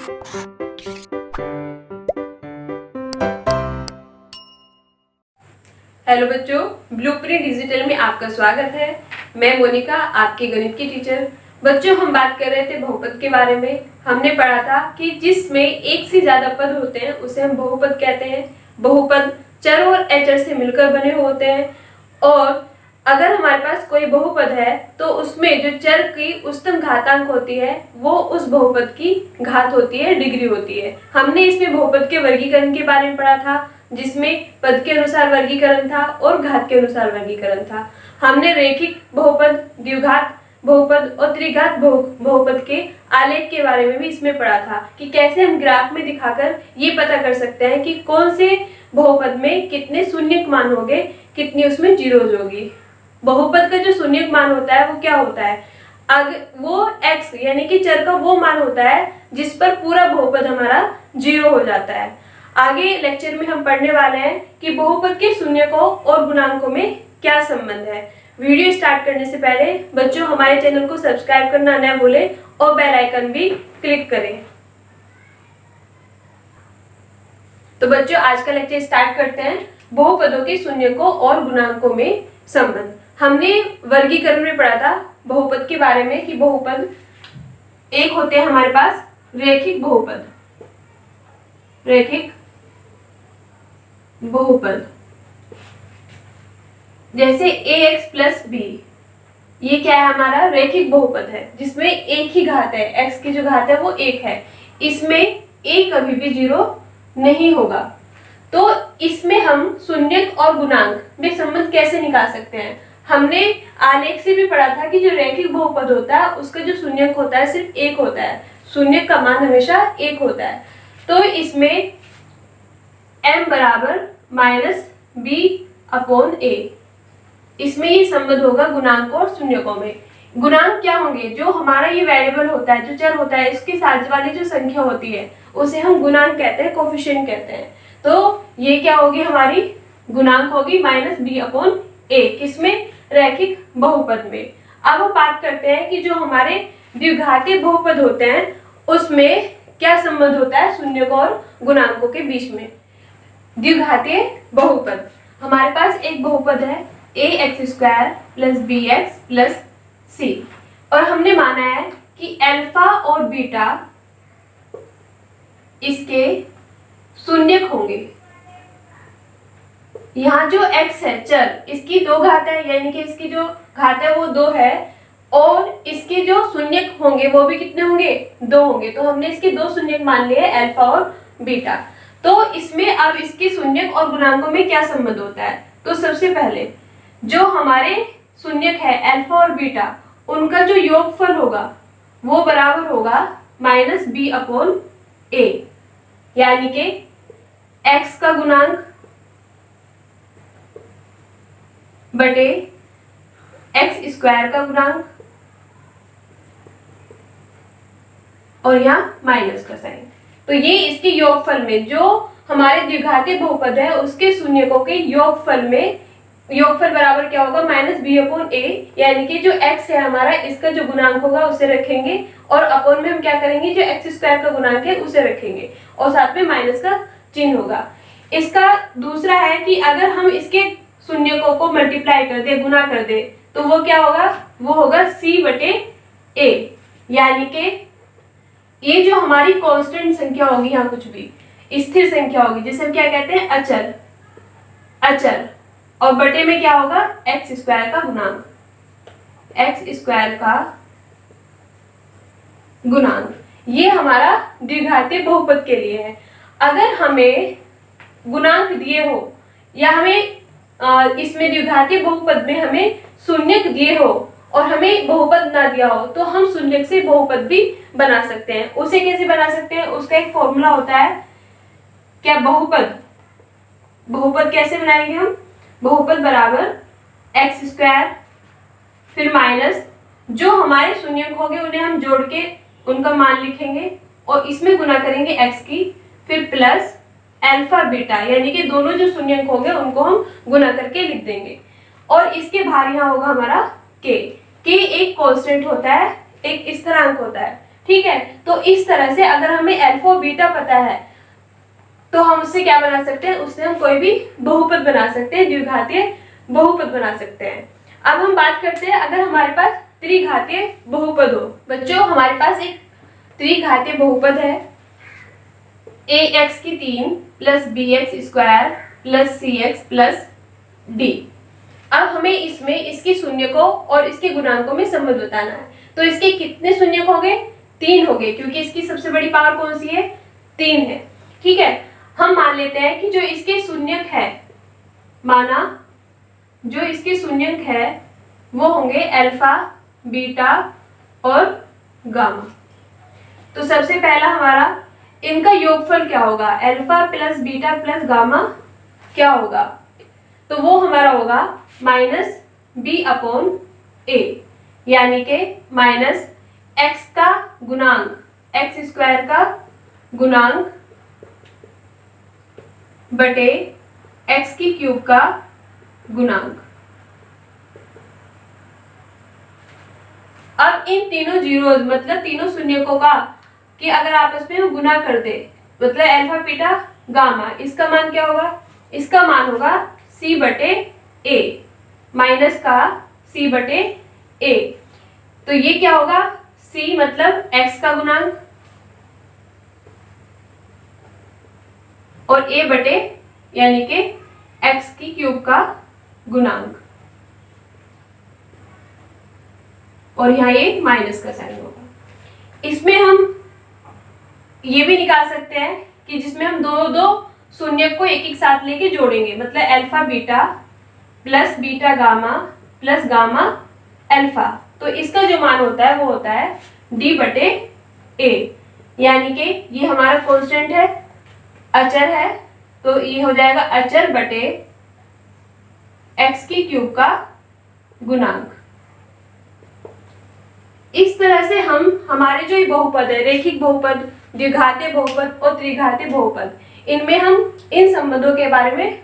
Hello बच्चों, blueprint digital में आपका स्वागत है। मैं मोनिका, आपकी गणित की टीचर। बच्चों, हम बात कर रहे थे बहुपद के बारे में। हमने पढ़ा था कि जिसमें एक से ज्यादा पद होते हैं उसे हम बहुपद कहते हैं। बहुपद चर और अचर से मिलकर बने होते हैं और अगर हमारे पास कोई बहुपद है तो उसमें जो चर की उच्चतम घातांक होती है वो उस बहुपद की घात होती है, डिग्री होती है। हमने इसमें बहुपद के वर्गीकरण के बारे में पढ़ा था, जिसमें पद के अनुसार वर्गीकरण था और घात के अनुसार वर्गीकरण था। हमने रेखिक बहुपद, द्विघात बहुपद और त्रिघात बहुपद के आलेख के बारे में भी इसमें पढ़ा था कि कैसे हम ग्राफ में दिखाकर ये पता कर सकते हैं कि कौन से बहुपद में कितने शून्य मान होंगे, कितनी उसमें जीरोज होगी। बहुपद का जो शून्य मान होता है वो क्या होता है? वो x यानी कि चर का वो मान होता है जिस पर पूरा बहुपद हमारा 0 हो जाता है। आगे लेक्चर में हम पढ़ने वाले हैं कि बहुपद के शून्यकों और गुणांकों में क्या संबंध है। वीडियो स्टार्ट करने से पहले बच्चों हमारे चैनल को सब्सक्राइब करना न भूलें और बेल आइकन भी क्लिक करें। तो बच्चों, आज का लेक्चर स्टार्ट करते हैं। बहुपदों के शून्यकों और गुणांकों में संबंध। हमने वर्गीकरण में पढ़ा था बहुपद के बारे में कि बहुपद एक होते हैं हमारे पास रेखिक बहुपद। रेखिक बहुपद जैसे ax प्लस b, ये क्या है? हमारा रेखिक बहुपद है जिसमें एक ही घात है, x की जो घात है वो एक है। इसमें a कभी भी 0 नहीं होगा। तो इसमें हम शून्यक और गुणांक में संबंध कैसे निकाल सकते हैं? हमने आलेख से भी पढ़ा था कि जो रेखिक बहुपद होता है उसका जो शून्यक होता है सिर्फ एक होता है। शून्यक का मान हमेशा एक होता है। तो इसमें m बराबर माइनस b अपॉन a, इसमें ये संबंध होगा गुणांक और शून्यकों में। गुणांक क्या होंगे? जो हमारा ये वेरिएबल होता है, जो चर होता है, इसके साथ वाली जो संख्या होती है उसे हम गुणांक कहते हैं, कोफिशिएंट कहते हैं। तो ये क्या होगी? हमारी गुणांक होगी माइनस b अपॉन a, किसमें? रैखिक बहुपद में। अब हम बात करते हैं कि जो हमारे द्विघातीय बहुपद होते हैं उसमें क्या संबंध होता है शून्यकों और गुणांकों के बीच में। द्विघातीय बहुपद, हमारे पास एक बहुपद है ax² plus bx plus c और हमने माना है कि अल्फा और बीटा इसके शून्यक होंगे। यहाँ जो x है चर, इसकी 2 घात है, यानी कि इसकी जो घात है वो 2 है और इसके जो शून्यक होंगे वो भी कितने होंगे? 2 होंगे। तो हमने इसके 2 शून्यक मान लिए अल्फा और बीटा। तो इसमें अब इसके शून्यक और गुणांकों में क्या संबंध होता है? तो सबसे पहले जो हमारे शून्यक है अल्फा और बीटा, उनका जो योगफल होगा वो बराबर होगा माइनस b अपॉन a, यानी कि x का गुणांक बटे x² का गुणांक और यहाँ माइनस का साइन। तो ये इसके योगफल में जो हमारे द्विघातीय बहुपद है उसके शून्यकों के योगफल में, योगफल बराबर क्या होगा? माइनस b अपॉन a, यानी कि जो x है हमारा, इसका जो गुणांक होगा उसे रखेंगे और अपॉन में हम क्या करेंगे? जो x² का गुणांक है उसे रखेंगे और साथ में माइनस का चिन्ह होगा। इसका दूसरा है कि अगर हम इसके शून्यकों को मल्टीप्लाई कर दे, गुना कर दे, तो वो क्या होगा? वो होगा c बटे a, यानी कि ये जो हमारी कांस्टेंट संख्या होगी, यहाँ कुछ भी स्थिर संख्या होगी जिसे हम क्या कहते हैं? अचर। अचर और बटे में क्या होगा? x² का गुणांक, x² का गुणांक। ये हमारा द्विघातीय बहुपद के लिए है। अगर हमें गुणांक दिए हो या हमें इसमें द्विघातीय बहुपद में हमें शून्यक दिए हो और हमें बहुपद ना दिया हो तो हम शून्यक से बहुपद भी बना सकते हैं। उसे कैसे बना सकते हैं? उसका एक फॉर्मूला होता है क्या? बहुपद। बहुपद कैसे बनाएंगे हम? बहुपद बराबर x² फिर माइनस जो हमारे शून्यक होंगे उन्हें हम जोड़ के उनका मान लिखेंगे और इसमें गुना करेंगे x की, फिर प्लस अल्फा बीटा, यानी कि दोनों जो शून्यक होंगे उनको हम गुना करके लिख देंगे और इसके बाहर यहाँ होगा हमारा k। k एक कांस्टेंट होता है, एक स्थिरांक होता है। ठीक है। तो इस तरह से अगर हमें अल्फा और बीटा पता है तो हम उससे क्या बना सकते हैं, उससे हम कोई भी बहुपद बना सकते हैं, द्विघातीय बहुपद बना सकते हैं। अब हम बात करते हैं अगर हमारे पास त्रिघातीय बहुपद हो। बच्चों हमारे पास एक त्रिघातीय बहुपद है ax की 3 plus bx square plus cx plus d। अब हमें इसमें इसकी शून्यकों और इसके गुणांकों में संबंध बताना है। तो इसके कितने शून्यक हो गए, 3 हो गए, क्योंकि इसकी सबसे बड़ी पावर कौन सी है, 3 है। ठीक है, हम मान लेते हैं कि जो इसके शून्यक है, माना जो इसके शून्यक है वो होंगे अल्फा, बीटा और गामा। तो सबसे पहला हमारा इनका योगफल क्या होगा, alpha plus beta plus gamma क्या होगा, तो वो हमारा होगा माइनस बी अपॉन ए, यानी के माइनस एक्स का गुणांक, एक्स स्क्वायर का गुणांक बटे एक्स की क्यूब का गुणांक। अब इन तीनों जीरोज मतलब तीनों शून्यकों का कि अगर आपस में हम गुना कर दे, मतलब अल्फा बीटा गामा, इसका मान क्या होगा, इसका मान होगा c बटे a माइनस का c बटे a। तो ये क्या होगा, c मतलब x का गुणांक और a बटे यानी कि x की क्यूब का गुणांक, और यहाँ ये माइनस का साइन होगा। इसमें हम ये भी निकाल सकते हैं कि जिसमें हम दो दो शून्यक को एक एक साथ लेके जोड़ेंगे, मतलब alpha beta plus beta gamma plus gamma alpha. तो इसका जो मान होता है वो होता है d बटे a, यानी कि ये हमारा कांस्टेंट है, अचर है, तो ये हो जाएगा अचर बटे x की क्यूब का गुणांक। इस तरह से हम हमारे जो ये बहुपद है, रेखिक बहुपद, द्विघातीय बहुपद और त्रिघातीय बहुपद, इनमें हम इन संबंधों के बारे में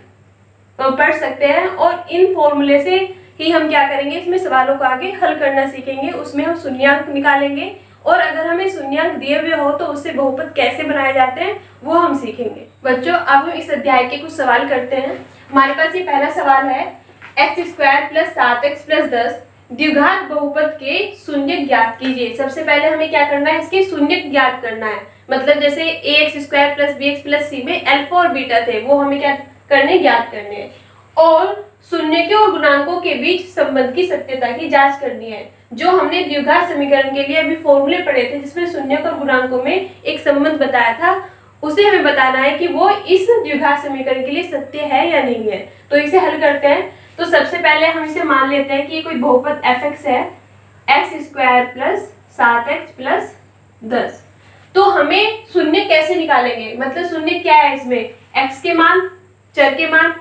पढ़ सकते हैं और इन फॉर्मूले से ही हम क्या करेंगे, इसमें सवालों को आगे हल करना सीखेंगे। उसमें हम शून्यांक निकालेंगे और अगर हमें शून्यांक दिए हुए हो तो उससे बहुपद कैसे बनाए जाते हैं वो हम सीखेंगे। बच्चों अब हम इस अध्याय के कुछ सवाल करते हैं। हमारे पास ये पहला सवाल है, x square plus 7x plus 10 द्विघात बहुपद के शून्यक ज्ञात कीजिए। सबसे पहले हमें क्या करना है, इसके शून्यक ज्ञात करना है। मतलब जैसे ax square plus bx plus c में अल्फा और बीटा थे, वो हमें क्या करने, ज्ञात करने हैं। और शून्यकों और गुणांकों के बीच संबंध की सत्यता की जांच करनी है। जो हमने द्विघात समीकरण के लिए अभी फॉर्मूले पढ़े थे जिसमें शून्यक और गुणांकों में एक संबंध बताया था, उसे हमें बताना है कि वो इस द्विघात समीकरण के लिए सत्य है या नहीं है। तो इसे हल करते हैं। तो सबसे पहले हम इसे मान लेते हैं कि ये कोई बहुपद fx है, x square plus 7x plus 10। तो हमें शून्य कैसे निकालेंगे, मतलब शून्य क्या है इसमें, x के मान, चर के मान,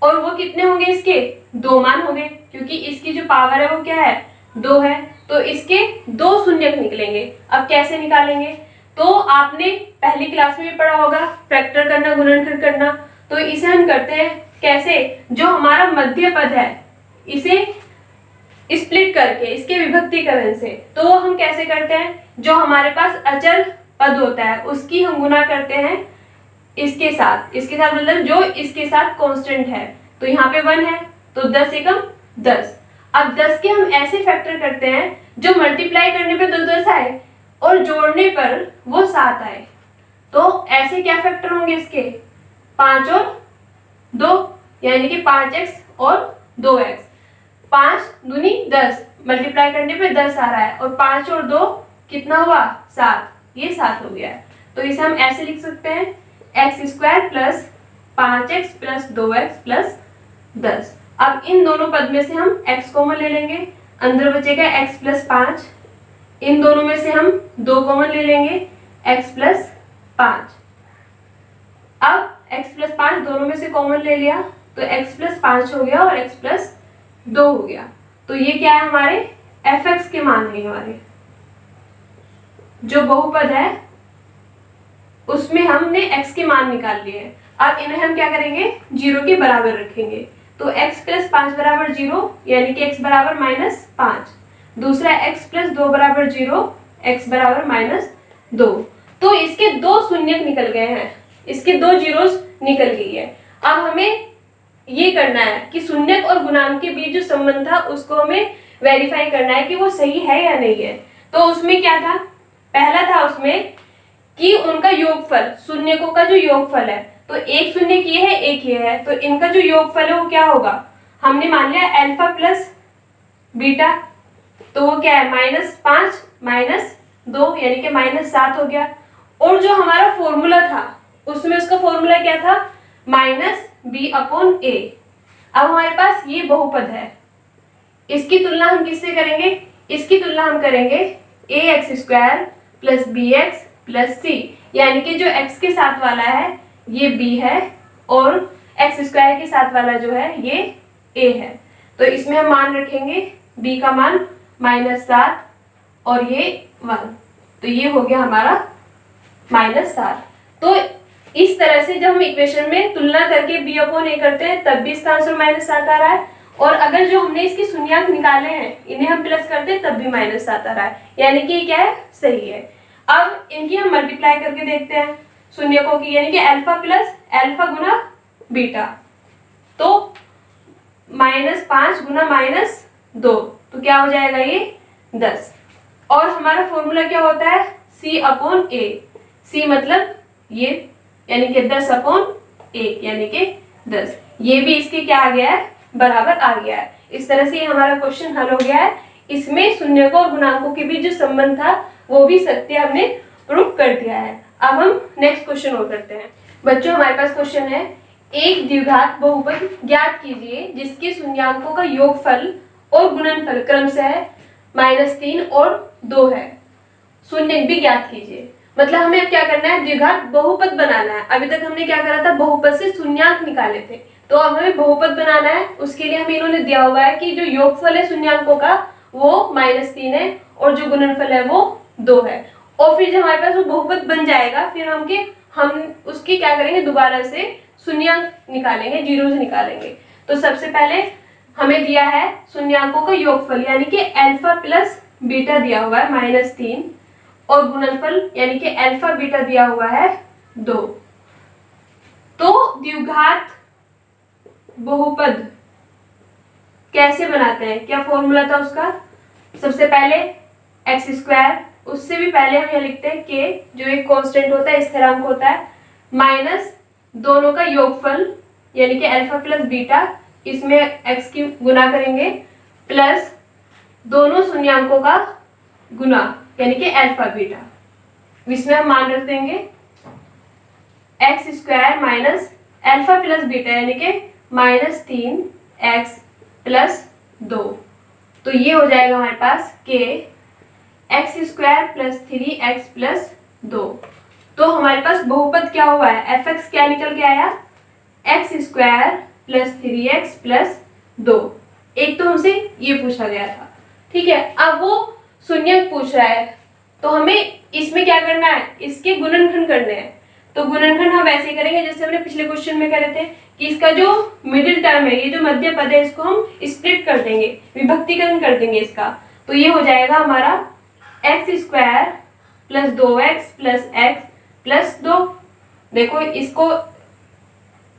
और वो कितने होंगे, इसके 2 मान होंगे, क्योंकि इसकी जो पावर है वो क्या है, 2 है। तो इसके 2 शून्यक निकलेंगे। अब कैसे निकालेंगे, तो आपने पहली क्लास में भी पढ़ा होगा फैक्टर करना, गुणनखंड करना। तो इसे हम करते हैं कैसे, जो हमारा मध्य पद है इसे स्प्लिट करके, इसके विभक्तिकरण से। तो हम कैसे करते हैं, जो हमारे पास अचल पद होता है उसकी हम गुना करते हैं इसके साथ, इसके साथ मतलब जो इसके साथ कांस्टेंट है। तो यहाँ पे 1 है तो 10 एकम 10। अब 10 के हम ऐसे फैक्टर करते हैं जो मल्टीप्लाई करने पे 10 आए और जोड़ने पर वो 7 आए। तो ऐसे क्या फैक्टर होंगे इसके, 5 और 2, यानी कि 5x और 2x। 5 दूनी 10, मल्टीप्लाई करने पे 10 आ रहा है, और 5 और 2 कितना हुआ, 7, ये 7 हो गया है। तो इसे हम ऐसे लिख सकते हैं, x square plus 5x plus 2x plus 10। अब इन दोनों पद में से हम x कॉमन ले लेंगे, अंदर बचेगा x प्लस 5। इन दोनों में से हम 2 कॉमन ले लेंगे, x प्लस 5। अब x प्लस 5 दोनों में से कॉमन ले लिया तो x प्लस 5 हो गया और x प्लस 2 हो गया। तो ये क्या है, हमारे fx के मान है। हमारे जो बहुपद है उसमें हमने x के मान निकाल लिए। अब इन्हें हम क्या करेंगे, 0 के बराबर रखेंगे। तो x प्लस 5 बराबर 0, यानी कि x बराबर -5। दूसरा x प्लस 2 बराबर 0, x बराबर -2। तो इसके 2 शून्यक निकल गए हैं, इसके 2 जीरोस निकल गई है। अब हमें ये करना है कि शून्यक और गुणांक के बीच जो संबंध था उसको हमें वेरीफाई करना है कि वो सही है या नहीं है। तो उसमें क्या था, पहला था उसमें कि उनका योगफल, शून्यकों का जो योगफल है, तो एक शून्यक ये है, एक ये है, तो इनका जो योगफल है वो क्या होगा, हमने मान लिया अल्फा प्लस बीटा, तो वो क्या है -5 -2 यानी कि -7 हो गया। और जो हमारा फॉर्मूला था उसमें उसका फॉर्मूला क्या था, -b/a। अब हमारे पास ये बहुपद है, इसकी तुलना हम किससे करेंगे, इसकी तुलना हम करेंगे ax² + bx + c, यानी कि जो x के साथ वाला है ये b है और x² के साथ वाला जो है ये a है। तो इसमें हम मान रखेंगे b का मान -7 और ये 1, तो ये हो गया हमारा -7। तो इस तरह से जब हम इक्वेशन में तुलना करके b/a करते हैं तब भी इसका आंसर -7 आ रहा है, और अगर जो हमने इसके शून्यक निकाले हैं इन्हें हम प्लस करते हैं तब भी -7 आ रहा है, यानी कि ये क्या है, सही है। अब इनकी हम मल्टीप्लाई करके देखते हैं शून्यकों की, यानी कि अल्फा प्लस अल्फा गुना बीटा, तो -5 गुना -2, तो क्या हो जाएगा ये 10। और हमारा फॉर्मूला क्या होता है, c/a, c मतलब ये यानी कि 10/1 यानी कि 10, ये भी इसके क्या आ गया है, बराबर आ गया है। इस तरह से हमारा क्वेश्चन हल हो गया है। इसमें शून्यकों और गुणांकों के बीच जो संबंध था वो भी सत्य हमने प्रूव कर दिया है। अब हम नेक्स्ट क्वेश्चन और करते हैं। बच्चों हमारे पास क्वेश्चन है, एक द्विघात बहुपद ज्ञात कीजिए जिसके शून्याकों का योगफल और गुणनफल क्रमशः -3 और 2 है, शून्यक भी ज्ञात कीजिए। मतलब हमें अब क्या करना है, द्विघात बहुपद बनाना है। अभी तक हमने क्या करा था, बहुपद से शून्याक निकाले थे, तो अब हमें बहुपद बनाना है। उसके लिए हमें इन्होंने दिया हुआ है कि जो योगफल है शून्याकों का वो -3 है और जो गुणनफल है वो 2 है। और फिर जब हमारे पास वो बहुपद बन जाएगा फिर हम उसकी क्या करेंगे, दोबारा से शून्याक निकालेंगे, जीरोस निकालेंगे। तो सबसे पहले हमें दिया है शून्याकों का योगफल यानी कि अल्फा प्लस बीटा दिया हुआ है -3 और गुणनफल यानी कि अल्फा बीटा दिया हुआ है 2। तो द्विघात बहुपद कैसे बनाते हैं, क्या फॉर्मूला था उसका, सबसे पहले x², उससे भी पहले हम यह लिखते हैं k जो एक कांस्टेंट होता है, स्थिरांक होता है, माइनस दोनों का योगफल यानी कि अल्फा प्लस बीटा, इसमें x की गुना करेंगे, प्लस दोनों शून्याकों का गुना यानी कि अल्फा बीटा, इसमें हम मान रख देंगे x² minus alpha plus beta यानी कि -3x + 2। तो ये हो जाएगा हमारे पास k x² + 3x + 2। तो हमारे पास बहुपद क्या हुआ है, fx क्या निकल के आया, x² + 3x + 2। एक तो हमसे ये पूछा गया था, ठीक है। अब वो शून्यक पूछ रहा है तो हमें इसमें क्या करना है, इसके गुणनखंड करने हैं। तो गुणनखंड हम ऐसे करेंगे जैसे हमने पिछले क्वेश्चन में करे थे कि इसका जो मिडिल टर्म है, ये जो मध्य पद है, इसको हम स्प्लिट कर देंगे, विभक्तिकरण कर देंगे इसका। तो ये हो जाएगा हमारा x² + 2x + x + 2। देखो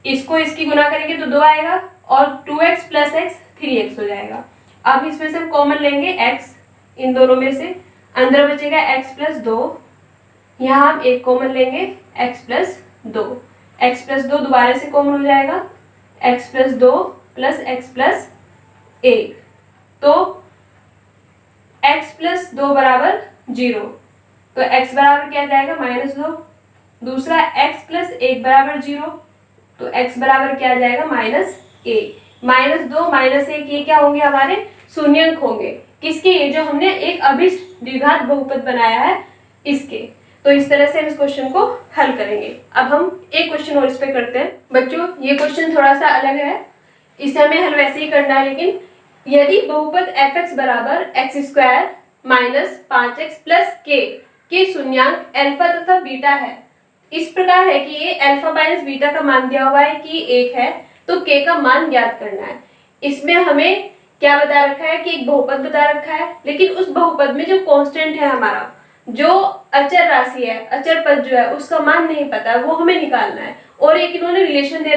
इसको इसकी गुना करेंगे तो 2 आएगा और 2x + x 3x हो जाएगा। अब इसमें से हम कॉमन लेंगे x, इन दोनों में से अंदर बचेगा x + 2, यहाँ हम एक कॉमन लेंगे x + 2, x + 2 दोबारा से कॉमन हो जाएगा, x + 2 + x + 1। तो x + 2 बराबर 0, तो x बराबर क्या जाएगा -2। दूसरा x + 1 बराबर 0, तो x बराबर क्या जाएगा -1। -2 -1 ये क्या होंगे, हमारे शून्यक होंगे, किसके, ये जो हमने एक अभिष्ट द्विघात बहुपद बनाया है इसके। तो इस तरह से हम इस क्वेश्चन को हल करेंगे। अब हम एक क्वेश्चन और इस पे करते हैं। बच्चों ये क्वेश्चन थोड़ा सा अलग है, इसे हमें हल वैसे ही करना है, लेकिन यदि बहुपद fx बराबर x² - 5x + k के शून्यांक अल्फा तथा बीटा है, इस प्रकार है कि ये अल्फा - बीटा का मान दिया हुआ है कि 1 है, तो k का मान ज्ञात करना है। इसमें हमें क्या बता रखा है कि एक बहुपद बता रखा है, लेकिन उस बहुपद में जो कांस्टेंट है हमारा, जो अचर राशि है, अचर पद जो है उसका मान नहीं पता, वो हमें निकालना है। और एक इन्होंने रिलेशन दे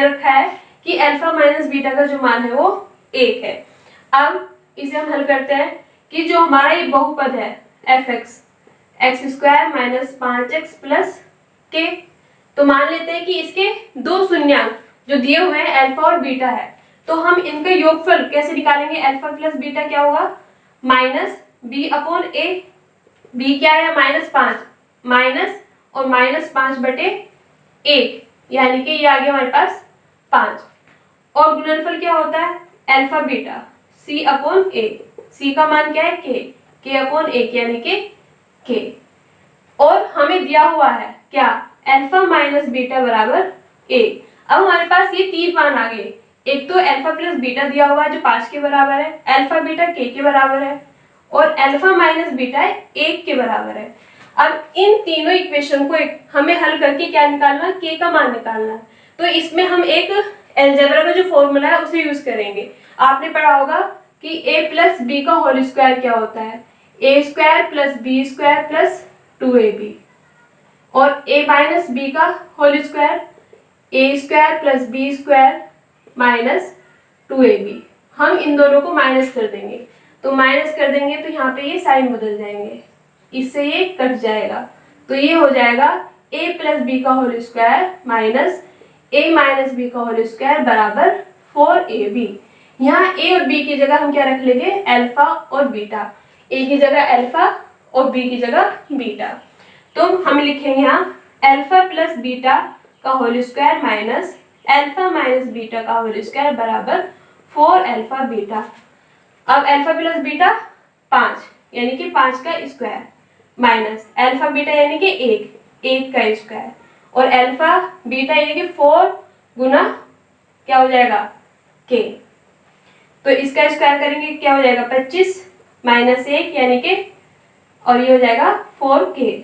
रखा है कि अल्फा माइनस बीटा का जो मान है वो 1 है। अब इसे हम हल करते हैं कि जो हमारा ये बहुपद है F x square minus 5x plus के, तो मान लेते हैं कि इसके दो शून्यांक जो दिए हुए हैं अल्फा और बीटा है, तो हम इनका योगफल कैसे निकालेंगे? अल्फा प्लस बीटा क्या होगा? माइनस बी अपॉन ए। बी क्या है? -5, माइनस और -5/1, यानी कि ये आ गया हमारे पास 5। और गुणनफल क्या होता है? अल्फा बीटा सी अपॉन ए। सी का मान क्या है? के अपॉन ए, यानी कि के। और हमें दिया हुआ है क्या? अल्फा माइनस बीटा बराबर ए। अब हमारे पास ये 3 मान आ गए। एक तो अल्फा प्लस बीटा दिया हुआ है जो 5 के बराबर है, अल्फा बीटा के बराबर है, और अल्फा माइनस बीटा 1 के बराबर है। अब इन तीनों इक्वेशन को हमें हल करके क्या निकालना? के का मान निकालना। तो इसमें हम एक अलजेब्रा का जो फॉर्मूला है उसे यूज करेंगे। आपने पढ़ा होगा कि a प्लस बी का होल स्क्वायर क्या होता है? a square plus B square plus 2ab। और a माइनस बी का whole square a square plus B square minus 2ab। हम इन दोनों को माइनस कर देंगे, तो माइनस कर देंगे तो यहाँ पे ये साइन बदल जाएंगे, इससे ये कट जाएगा। तो ये हो जाएगा a प्लस बी का whole square minus a minus B का होल स्क्वायर बराबर 4ab। यहाँ a और b की जगह हम क्या रख लेंगे? अल्फा और बीटा। a की जगह अल्फा और b की जगह बीटा। तो हम लिखेंगे यहाँ अल्फा प्लस बीटा का whole square minus alpha minus beta का होल स्क्वायर बराबर 4 अल्फा बीटा। अब अल्फा प्लस बीटा 5, यानी कि 5 का स्क्वायर, माइनस अल्फा बीटा यानी कि 1 का स्क्वायर, और अल्फा बीटा यानी कि 4 गुना क्या हो जाएगा? के। तो इसका स्क्वायर करेंगे क्या हो जाएगा? 25 माइनस 1 यानी कि, और ये हो जाएगा 4k।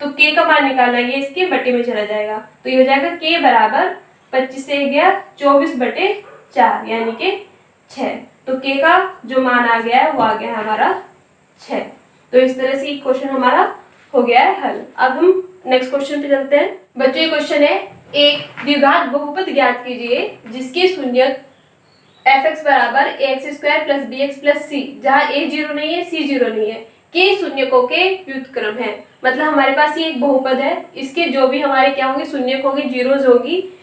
तो k का मान निकालना है, ये इसके बटे में चला जाएगा, तो ये हो जाएगा k बराबर 25 से गया 24/4 यानी कि 6। तो k का जो मान आ गया है वो आ गया है हमारा 6। तो इस तरह से क्वेश्चन हमारा हो गया है हल। अब हम नेक्स्ट क्वेश्चन पे चलते हैं। बच्चों ये क्वेश्चन है, एक द्विघात बहुपद ज्ञात कीजिए जिसके शून्यक f(x) बराबर ax square plus bx plus c, जहाँ a 0 नहीं है, c 0 नहीं है, के शून्यकों के व्युत्क्रम है। मतलब हमारे पास ये एक बहुपद है, इसके जो भी हमारे क्या होंगे? शून्यक होंगे, जीरोज होगी,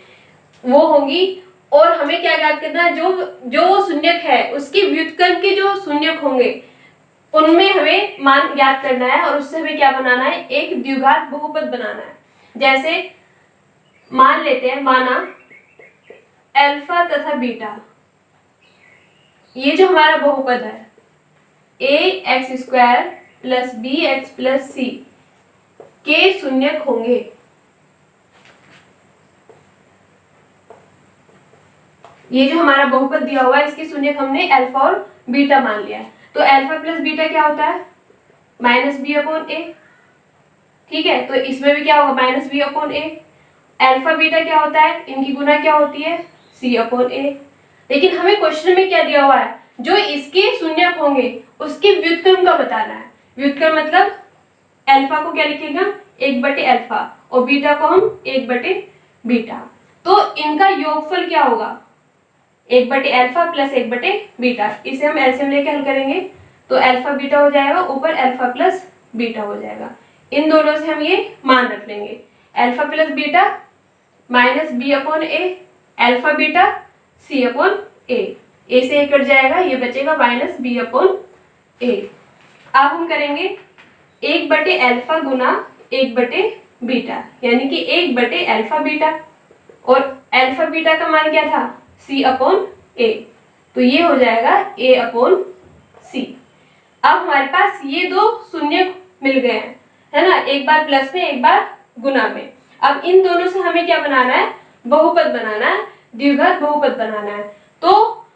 वो होंगी। और हमें क्या ज्ञात करना है? जो शून्यक है उसके व्युत्क्रम के जो शून्यक होंगे उनमें हमें मान ज्ञात करना है, और उससे हमें क्या बनाना है? एक द्विघात बहुपद बनाना है। जैसे मान लेते हैं, माना अल्फा तथा बीटा, ये जो हमारा बहुपद है ax square plus bx plus c के शून्यक होंगे। ये जो हमारा बहुपद दिया हुआ है इसके शून्यक हमने अल्फा और बीटा मान लिया है। तो अल्फा प्लस बीटा क्या होता है? माइनस बी अपॉन ए। ठीक है, तो इसमें भी क्या होगा? Minus B upon A. Alpha beta क्या होता है? इनकी गुना क्या होती है? सी अपॉन ए। लेकिन हमें क्वेश्चन में क्या दिया हुआ है? जो इसके शून्यक होंगे उसके व्युत्क्रम का बताना है। व्युत्क्रम मतलब अल्फा को क्या लिखेगा? 1/अल्फा, और बीटा को हम 1/बीटा। तो इनका योगफल क्या होगा? 1/अल्फा प्लस 1/बीटा। इसे हम एलसीएम लेके हल करेंगे, तो अल्फा बीटा हो जाएगा, ऊपर अल्फा प्लस बीटा हो जाएगा। इन दोनों से हम ये मान रख लेंगे, alpha plus beta minus B upon A, alpha beta C upon A. A से ए कट जाएगा, ये बचेगा माइनस बी अपॉन ए। अब हम करेंगे 1/अल्फा गुना 1/बीटा, यानी कि 1/अल्फा बीटा, और अल्फा बीटा का मान क्या था? सी अपॉन ए। तो ये हो जाएगा ए अपॉन सी। अब हमारे पास ये दो शून्य मिल गए हैं, है ना? एक बार प्लस में, एक बार गुना में। अब इन दोनों से हमें क्या बनाना है? बहुपद बनाना है, द्विघात बहुपद बनाना है। तो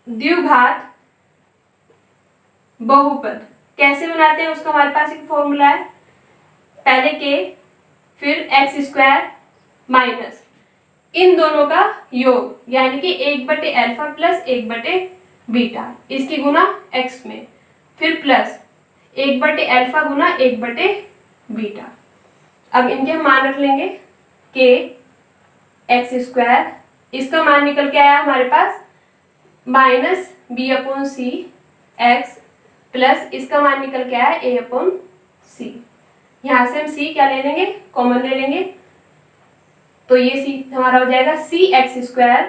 द्विघात बहुपद कैसे बनाते हैं उसका हमारे पास एक फॉर्मूला है। पहले के, फिर एक्स स्क्वायर माइनस इन दोनों का योग, यानी कि 1/अल्फा प्लस 1/बीटा, इसकी गुना एक्स में, फिर प्लस 1/अल्फा गुना 1/बीटा। अब इनके हम मान रख लेंगे के एक्स स्क्वायर, इसका मान निकल के आया हमारे पास -b/c एक्स प्लस इसका मान निकल के आया a/c। यहाँ से हम c क्या ले लेंगे, कॉमन ले लेंगे, तो ये c हमारा हो जाएगा cx²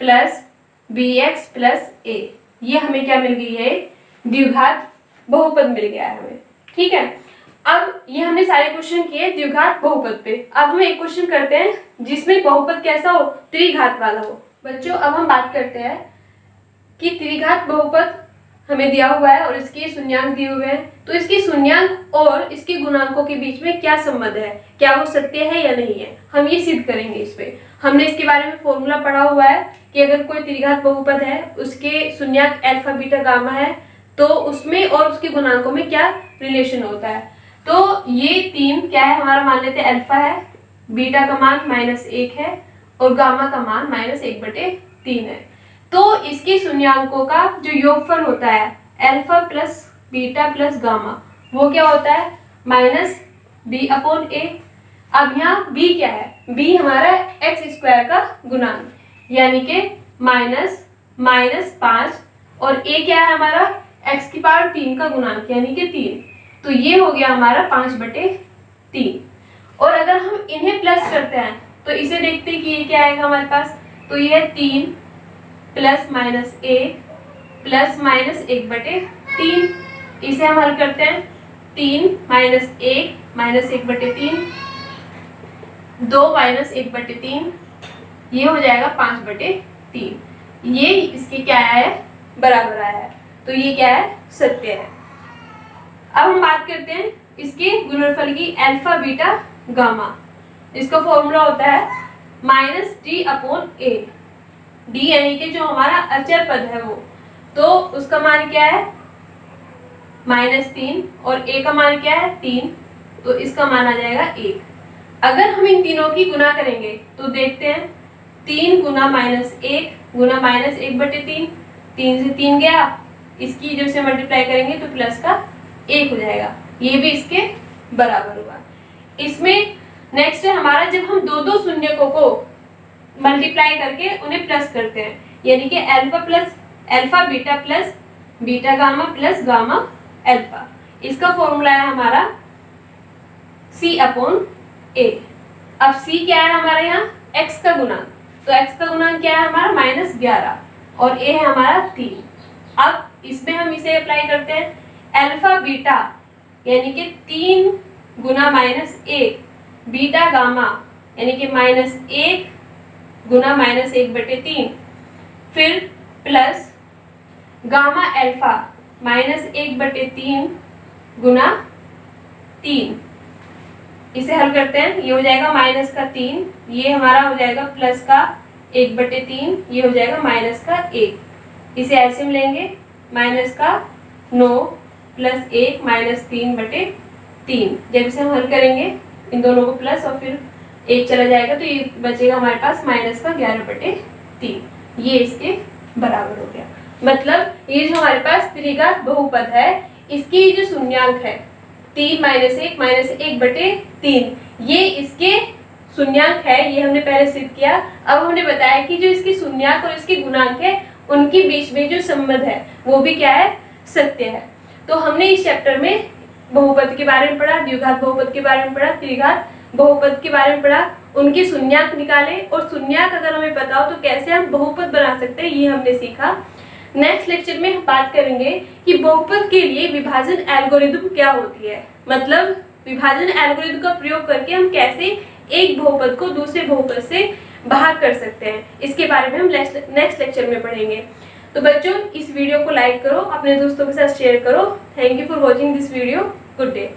plus bx plus a। ये हमें क्या मिल गई है, द्विघात बहुपद मिल गया है हमें। ठीक है, अब ये हमने सारे क्वेश्चन किए द्विघात बहुपद पे। अब हम एक क्वेश्चन करते हैं जिसमें बहुपद कैसा हो, त्रिघात वाला हो। बच्चों अब हम बात करते हैं कि त्रिघात बहुपद हमें दिया हुआ है और इसके शून्यांक दिए हुए हैं, तो इसके शून्यांक और इसके गुणांकों के बीच में क्या संबंध है, क्या वो सत्य है या नहीं है, हम ये सिद्ध करेंगे। इस पे हमने इसके बारे में फॉर्मूला पढ़ा हुआ है कि अगर कोई त्रिघात बहुपद है, उसके शून्यांक अल्फा बीटा गामा है, तो उसमें और उसके गुणांकों में क्या रिलेशन होता है। तो ये तीन क्या है हमारा, मान लेते हैं अल्फा है, बीटा का मान -1 है और गामा का मान -1/3 है। तो इसके शून्यांकों का जो योगफल होता है alpha plus beta plus gamma, वो क्या होता है -b/a। अब यहाँ b क्या है, b हमारा x² का गुणांक यानी कि -5 और a क्या है हमारा x³ का गुणांक यानी कि 3। तो ये हो गया हमारा 5/3। और अगर हम इन्हें प्लस करते हैं तो इसे देखते हैं कि ये क्या आएगा हमारे पास, तो ये 3 + -1 + -1/3। इसे हम हल करते हैं, 3 - 1 - 1/3 2 - 1/3, ये हो जाएगा 5/3। ये इसके क्या आया है, बराबर आया है, तो ये क्या है, सत्य है। अब हम बात करते हैं इसके गुणनफल की अल्फा बीटा गामा। इसका फॉर्मूला होता है -d/a। d यानी कि जो हमारा अचर पद है वो, तो उसका मान क्या है -3 और a का मान क्या है 3, तो इसका मान आ जाएगा 1। अगर हम इन तीनों की गुना करेंगे तो देखते हैं 3 गुना -1 गुना -1/3, 3 से 3 गया, इसकी जब से मल्टीप्लाई करेंगे तो प्लस का 1 हो जाएगा, ये भी इसके बराबर होगा। इसमें नेक्स्ट है हमारा, जब हम दो शून्यकों को मल्टीप्लाई करके उन्हें प्लस करते हैं, यानी कि alpha beta plus beta gamma plus gamma alpha. इसका फॉर्मूला है हमारा c/a। अब c क्या है हमारे यहाँ, x का गुणांक, तो x का गुणांक क्या है हमारा -11 और a है हमारा 3। अब इसमें हम इसे अप्लाई करते हैं, अल्फा बीटा यानी कि 3 गुना -1 बीटा गामा यानी कि -1 गुना -1/3, फिर प्लस गामा अल्फा -1/3 गुना 3। इसे हल करते हैं, ये हो जाएगा -3, ये हमारा हो जाएगा प्लस का 1/3, ये हो जाएगा -1। इसे ऐसे में लेंगे, -9 + 1 -3/3। जब इसे हम हल करेंगे इन दोनों को प्लस और फिर 1 चला जाएगा, तो ये बचेगा हमारे पास -11/3। ये इसके बराबर हो गया। मतलब ये जो हमारे पास त्रिघात बहुपद है, इसकी जो शून्यांक है 3 - 1 - 1/3, ये इसके शून्यांक है, ये हमने पहले सिद्ध किया। अब हमने बताया कि जो इसके शून्यांक और इसके गुणांक है उनके बीच में जो संबंध है वो भी क्या है, सत्य है। तो हमने इस चैप्टर में बहुपद के बारे में पढ़ा, द्विघात बहुपद के बारे में पढ़ा, त्रिघात बहुपद के बारे में पढ़ा, उनके शून्यांक निकाले और शून्यांक अगर हमें पता हो तो कैसे हम बहुपद बना सकते हैं, ये हमने सीखा। नेक्स्ट लेक्चर में हम बात करेंगे कि बहुपद के लिए विभाजन एल्गोरिथम क्या होती है, मतलब विभाजन एल्गोरिथम का प्रयोग करके हम कैसे एक बहुपद को दूसरे बहुपद से बाहर कर सकते हैं, इसके बारे में हम नेक्स्ट लेक्चर में पढ़ेंगे। तो बच्चों इस वीडियो को लाइक करो, अपने दोस्तों के साथ शेयर करो। Thank you for watching this video. Good day.